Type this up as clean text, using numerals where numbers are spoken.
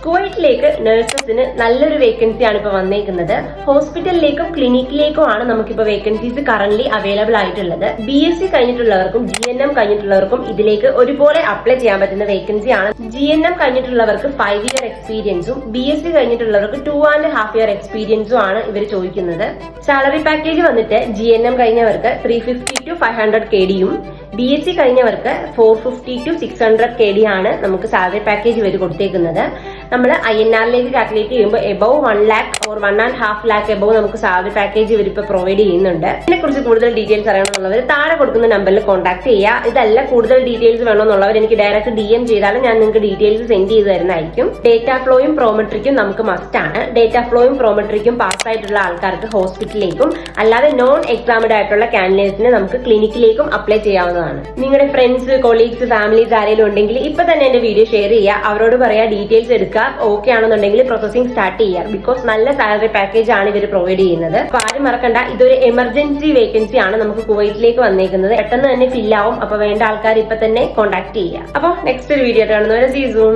കുവൈറ്റിലേക്ക് നഴ്സസിന് നല്ലൊരു വേക്കൻസിയാണ് ഇപ്പോൾ വന്നേക്കുന്നത്. ഹോസ്പിറ്റലിലേക്കും ക്ലിനിക്കിലേക്കുമാണ് നമുക്കിപ്പോൾ വേക്കൻസീസ് കറന്റ് അവൈലബിൾ ആയിട്ടുള്ളത്. BSc കഴിഞ്ഞിട്ടുള്ളവർക്കും GNM കഴിഞ്ഞിട്ടുള്ളവർക്കും ഇതിലേക്ക് ഒരുപോലെ അപ്ലൈ ചെയ്യാൻ പറ്റുന്ന വേക്കൻസിയാണ്. GNM കഴിഞ്ഞിട്ടുള്ളവർക്ക് 5 year എക്സ്പീരിയൻസും BSc കഴിഞ്ഞിട്ടുള്ളവർക്ക് 2.5 year എക്സ്പീരിയൻസും ആണ് ഇവർ ചോദിക്കുന്നത്. സാലറി പാക്കേജ് വന്നിട്ട് GNM കഴിഞ്ഞവർക്ക് 350 to 500 KD-യും BSc കഴിഞ്ഞവർക്ക് 450 to 600 KD ആണ് നമുക്ക് സാലറി പാക്കേജ് ഇവർ കൊടുത്തേക്കുന്നത്. നമ്മൾ INR-ലേക്ക് കാൽക്കുലേറ്റ് ചെയ്യുമ്പോൾ above 1 lakh or 1.5 lakh above നമുക്ക് സാലറി പാക്കേജ് ഇവരിപ്പോൾ പ്രൊവൈഡ് ചെയ്യുന്നുണ്ട്. ഇതിനെക്കുറിച്ച് കൂടുതൽ ഡീറ്റെയിൽസ് അറിയണമെന്നുള്ളവർ താഴെ കൊടുക്കുന്ന നമ്പറിൽ കോൺടാക്ട് ചെയ്യുക. ഇതല്ല കൂടുതൽ ഡീറ്റെയിൽസ് വേണമെന്നുള്ളവർ എനിക്ക് ഡയറക്റ്റ് DM ചെയ്താലും ഞാൻ നിങ്ങൾക്ക് ഡീറ്റെയിൽസ് സെൻഡ് ചെയ്ത് തരുന്നതായിരിക്കും. ഡേറ്റ ഫ്ലോയും പ്രോമെട്രിക്കും നമുക്ക് മസ്റ്റ് ആണ്. ഡേറ്റ ഫ്ലോയും പ്രോമെട്രിക്കും പാസ്സായിട്ടുള്ള ആൾക്കാർക്ക് ഹോസ്പിറ്റലിലേക്കും അല്ലാതെ നോൺ എക്സാമിഡ് ആയിട്ടുള്ള കാൻഡിഡേറ്റ്സിന് നമുക്ക് ക്ലിനിക്കിലേക്കും അപ്ലൈ ചെയ്യാവുന്നതാണ്. നിങ്ങളുടെ ഫ്രണ്ട്സ്, കൊളീഗ്സ്, ഫാമിലീസ് ആരെങ്കിലും ഉണ്ടെങ്കിൽ ഇപ്പൊ തന്നെ എന്റെ വീഡിയോ ഷെയർ ചെയ്യുക. അവരോട് പറയാ ഡീറ്റെയിൽസ് എടുക്കുക. ഓക്കെ ആണെന്നുണ്ടെങ്കിൽ പ്രോസസിംഗ് സ്റ്റാർട്ട് ചെയ്യുക. ബിക്കോസ് നല്ല സാലറി പാക്കേജ് ആണ് ഇവർ പ്രൊവൈഡ് ചെയ്യുന്നത്. അപ്പൊ ആരും മറക്കണ്ട, ഇതൊരു എമർജൻസി വേക്കൻസി ആണ് നമുക്ക് കുവൈറ്റിലേക്ക് വന്നേക്കുന്നത്. പെട്ടെന്ന് തന്നെ ഫിൽ ആവും. അപ്പൊ വേണ്ട ആൾക്കാർ ഇപ്പൊ തന്നെ കോൺടാക്ട് ചെയ്യുക. അപ്പൊ നെക്സ്റ്റ് ഒരു വീഡിയോ കാണുന്നവരെ സീ സൂൺ.